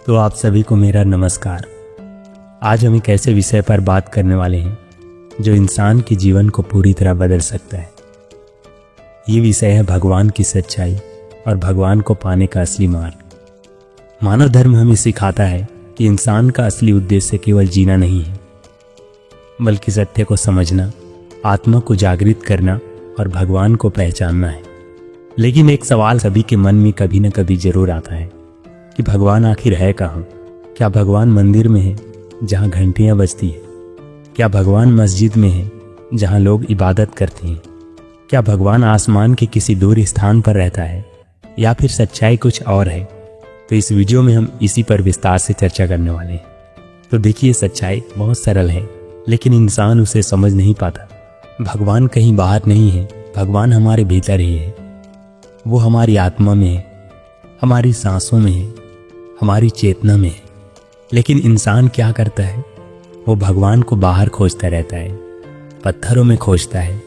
तो आप सभी को मेरा नमस्कार। आज हम एक ऐसे विषय पर बात करने वाले हैं जो इंसान के जीवन को पूरी तरह बदल सकता है। ये विषय है भगवान की सच्चाई और भगवान को पाने का असली मार्ग। मानव धर्म हमें सिखाता है कि इंसान का असली उद्देश्य केवल जीना नहीं है, बल्कि सत्य को समझना, आत्मा को जागृत करना और भगवान को पहचानना है। लेकिन एक सवाल सभी के मन में कभी न कभी जरूर आता है कि भगवान आखिर है कहाँ? क्या भगवान मंदिर में है जहाँ घंटियाँ बजती है? क्या भगवान मस्जिद में है जहाँ लोग इबादत करते हैं? क्या भगवान आसमान के किसी दूर स्थान पर रहता है या फिर सच्चाई कुछ और है? तो इस वीडियो में हम इसी पर विस्तार से चर्चा करने वाले हैं। तो देखिए, सच्चाई बहुत सरल है, लेकिन इंसान उसे समझ नहीं पाता। भगवान कहीं बाहर नहीं है, भगवान हमारे भीतर ही है। वो हमारी आत्मा में है, हमारी सांसों में है, हमारी चेतना में है। लेकिन इंसान क्या करता है? वो भगवान को बाहर खोजता रहता है, पत्थरों में खोजता है,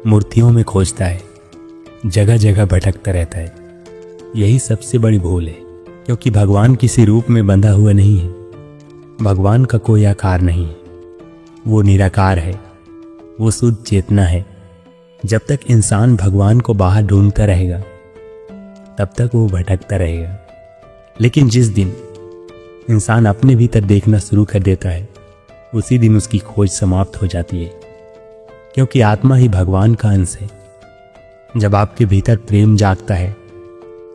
मूर्तियों में खोजता है, जगह जगह भटकता रहता है। यही सबसे बड़ी भूल है, क्योंकि भगवान किसी रूप में बंधा हुआ नहीं है। भगवान का कोई आकार नहीं है, वो निराकार है, वो शुद्ध चेतना है। जब तक इंसान भगवान को बाहर ढूंढता रहेगा तब तक वो भटकता रहेगा। लेकिन जिस दिन इंसान अपने भीतर देखना शुरू कर देता है, उसी दिन उसकी खोज समाप्त हो जाती है, क्योंकि आत्मा ही भगवान का अंश है। जब आपके भीतर प्रेम जागता है,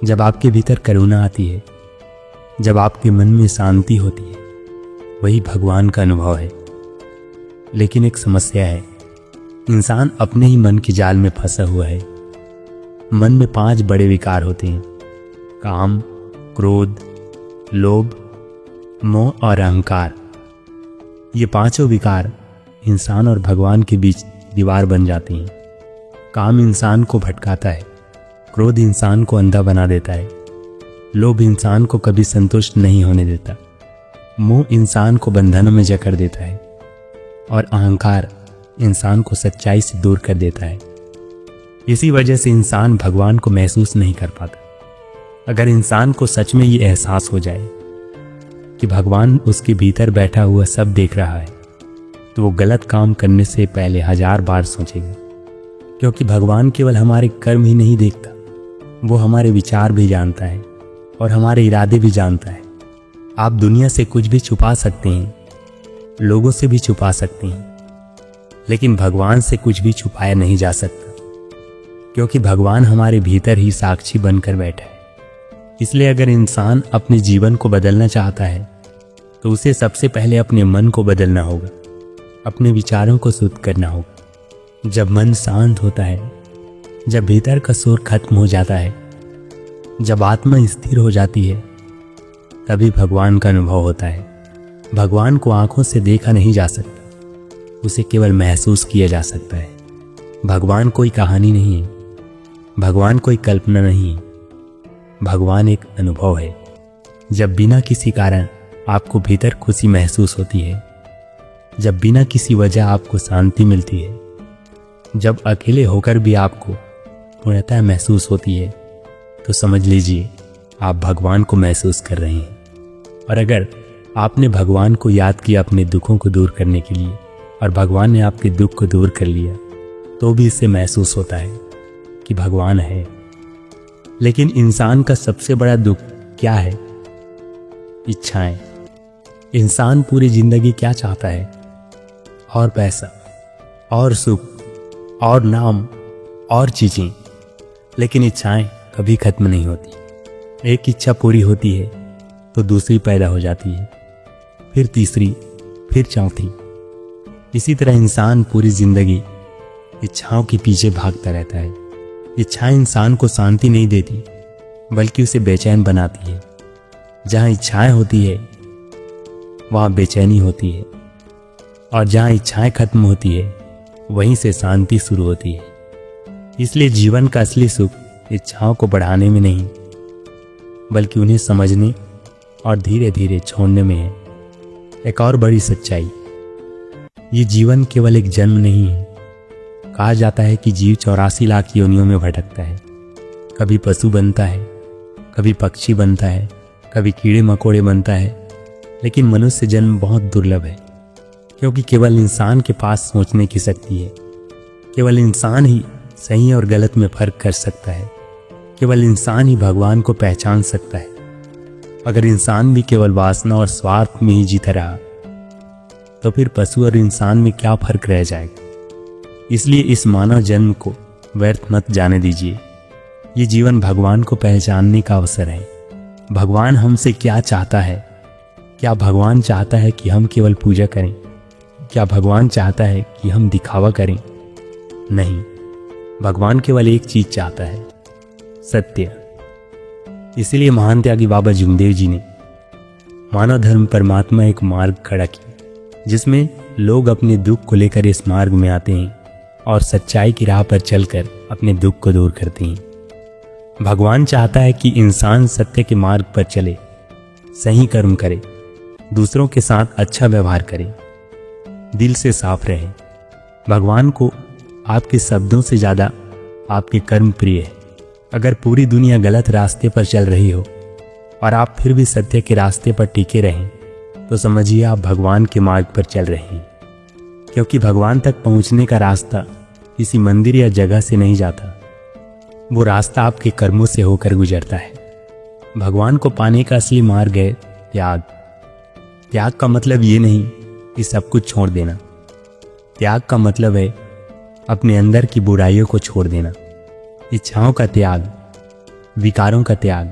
जब आपके भीतर करुणा आती है, जब आपके मन में शांति होती है, वही भगवान का अनुभव है। लेकिन एक समस्या है, इंसान अपने ही मन के जाल में फंसा हुआ है। मन में 5 बड़े विकार होते हैं: काम, क्रोध, लोभ, मोह और अहंकार। ये पांचों विकार इंसान और भगवान के बीच दीवार बन जाती हैं। काम इंसान को भटकाता है, क्रोध इंसान को अंधा बना देता है, लोभ इंसान को कभी संतुष्ट नहीं होने देता, मोह इंसान को बंधनों में जकड़ देता है और अहंकार इंसान को सच्चाई से दूर कर देता है। इसी वजह से इंसान भगवान को महसूस नहीं कर पाता। अगर इंसान को सच में ये एहसास हो जाए कि भगवान उसके भीतर बैठा हुआ सब देख रहा है, तो वो गलत काम करने से पहले 1000 बार सोचेगा। क्योंकि भगवान केवल हमारे कर्म ही नहीं देखता, वो हमारे विचार भी जानता है और हमारे इरादे भी जानता है। आप दुनिया से कुछ भी छुपा सकते हैं, लोगों से भी छुपा सकते हैं, लेकिन भगवान से कुछ भी छुपाया नहीं जा सकता, क्योंकि भगवान हमारे भीतर ही साक्षी बनकर बैठा है। इसलिए अगर इंसान अपने जीवन को बदलना चाहता है, तो उसे सबसे पहले अपने मन को बदलना होगा, अपने विचारों को शुद्ध करना होगा। जब मन शांत होता है, जब भीतर का शोर खत्म हो जाता है, जब आत्मा स्थिर हो जाती है, तभी भगवान का अनुभव होता है। भगवान को आंखों से देखा नहीं जा सकता, उसे केवल महसूस किया जा सकता है। भगवान कोई कहानी नहीं है, भगवान कोई कल्पना नहीं है, भगवान एक अनुभव है। जब बिना किसी कारण आपको भीतर खुशी महसूस होती है, जब बिना किसी वजह आपको शांति मिलती है, जब अकेले होकर भी आपको पूर्णता महसूस होती है, तो समझ लीजिए आप भगवान को महसूस कर रहे हैं। और अगर आपने भगवान को याद किया अपने दुखों को दूर करने के लिए और भगवान ने आपके दुख को दूर कर लिया, तो भी इससे महसूस होता है कि भगवान है। लेकिन इंसान का सबसे बड़ा दुख क्या है? इच्छाएं। इंसान पूरी जिंदगी क्या चाहता है? और पैसा, और सुख, और नाम, और चीजें। लेकिन इच्छाएं कभी खत्म नहीं होती। एक इच्छा पूरी होती है तो दूसरी पैदा हो जाती है, फिर तीसरी, फिर चौथी। इसी तरह इंसान पूरी जिंदगी इच्छाओं के पीछे भागता रहता है। इच्छाएं इंसान को शांति नहीं देती, बल्कि उसे बेचैन बनाती है। जहाँ इच्छाएं होती है वहाँ बेचैनी होती है, और जहाँ इच्छाएं खत्म होती है वहीं से शांति शुरू होती है। इसलिए जीवन का असली सुख इच्छाओं को बढ़ाने में नहीं, बल्कि उन्हें समझने और धीरे धीरे छोड़ने में है। एक और बड़ी सच्चाई, ये जीवन केवल एक जन्म नहीं है। कहा जाता है कि जीव 84 लाख योनियों में भटकता है। कभी पशु बनता है, कभी पक्षी बनता है, कभी कीड़े मकोड़े बनता है, लेकिन मनुष्य जन्म बहुत दुर्लभ है, क्योंकि केवल इंसान के पास सोचने की शक्ति है। केवल इंसान ही सही और गलत में फर्क कर सकता है। केवल इंसान ही भगवान को पहचान सकता है। अगर इंसान भी केवल वासना और स्वार्थ में ही जीता रहा तो फिर पशु और इंसान में क्या फर्क रह जाएगा। इसलिए इस मानव जन्म को व्यर्थ मत जाने दीजिए। ये जीवन भगवान को पहचानने का अवसर है। भगवान हमसे क्या चाहता है? क्या भगवान चाहता है कि हम केवल पूजा करें? क्या भगवान चाहता है कि हम दिखावा करें? नहीं, भगवान केवल एक चीज चाहता है, सत्य। इसलिए महान त्यागी बाबा जुमदेव जी ने मानव धर्म परमात्मा एक मार्ग खड़ा किया, जिसमें लोग अपने दुख को लेकर इस मार्ग में आते हैं और सच्चाई की राह पर चलकर अपने दुख को दूर करते हैं। भगवान चाहता है कि इंसान सत्य के मार्ग पर चले, सही कर्म करे, दूसरों के साथ अच्छा व्यवहार करे, दिल से साफ रहे। भगवान को आपके शब्दों से ज़्यादा आपके कर्म प्रिय है। अगर पूरी दुनिया गलत रास्ते पर चल रही हो और आप फिर भी सत्य के रास्ते पर टिके रहें, तो समझिए आप भगवान के मार्ग पर चल रहे हैं। क्योंकि भगवान तक पहुंचने का रास्ता किसी मंदिर या जगह से नहीं जाता, वो रास्ता आपके कर्मों से होकर गुजरता है। भगवान को पाने का असली मार्ग है त्याग। त्याग का मतलब ये नहीं कि सब कुछ छोड़ देना। त्याग का मतलब है अपने अंदर की बुराइयों को छोड़ देना, इच्छाओं का त्याग, विकारों का त्याग,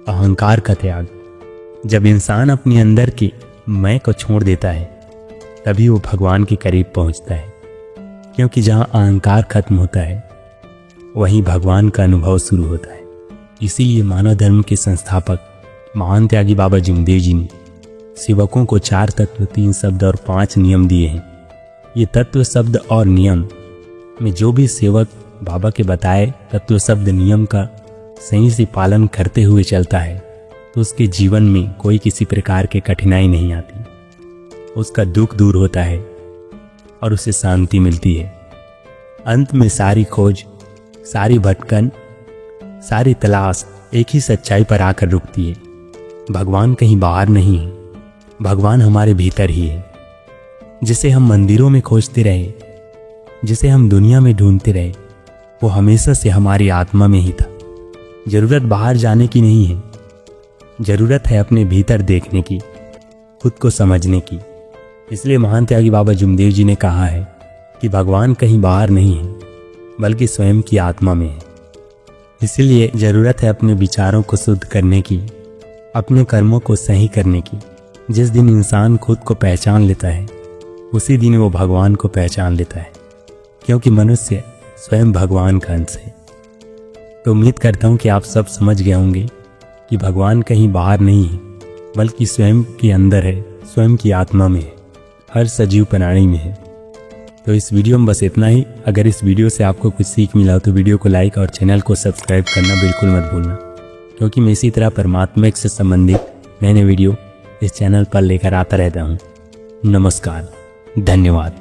अहंकार का त्याग। जब इंसान अपने अंदर के मैं को छोड़ देता है, तभी वो भगवान के करीब पहुंचता है। क्योंकि जहां अहंकार खत्म होता है, वहीं भगवान का अनुभव शुरू होता है। इसीलिए मानव धर्म के संस्थापक महान त्यागी बाबा जुमदेव जी ने सेवकों को 4 तत्व, 3 शब्द और 5 नियम दिए हैं। ये तत्व, शब्द और नियम में जो भी सेवक बाबा के बताए तत्व, शब्द, नियम का सही से पालन करते हुए चलता है, तो उसके जीवन में कोई किसी प्रकार की कठिनाई नहीं आती। उसका दुख दूर होता है और उसे शांति मिलती है। अंत में सारी खोज, सारी भटकन, सारी तलाश एक ही सच्चाई पर आकर रुकती है। भगवान कहीं बाहर नहीं है, भगवान हमारे भीतर ही है। जिसे हम मंदिरों में खोजते रहे, जिसे हम दुनिया में ढूंढते रहे, वो हमेशा से हमारी आत्मा में ही था। जरूरत बाहर जाने की नहीं है, जरूरत है अपने भीतर देखने की, खुद को समझने की। इसलिए महान त्यागी बाबा जुमदेव जी ने कहा है कि भगवान कहीं बाहर नहीं है, बल्कि स्वयं की आत्मा में है। इसलिए जरूरत है अपने विचारों को शुद्ध करने की, अपने कर्मों को सही करने की। जिस दिन इंसान खुद को पहचान लेता है, उसी दिन वो भगवान को पहचान लेता है, क्योंकि मनुष्य स्वयं भगवान का अंश है। तो उम्मीद करता हूँ कि आप सब समझ गए होंगे कि भगवान कहीं बाहर नहीं है, बल्कि स्वयं के अंदर है, स्वयं की आत्मा में है, हर सजीव प्राणी में है। तो इस वीडियो में बस इतना ही। अगर इस वीडियो से आपको कुछ सीख मिला हो तो वीडियो को लाइक और चैनल को सब्सक्राइब करना बिल्कुल मत भूलना, क्योंकि मैं इसी तरह परमात्मा से संबंधित नए नए वीडियो इस चैनल पर लेकर आता रहता हूँ। नमस्कार, धन्यवाद।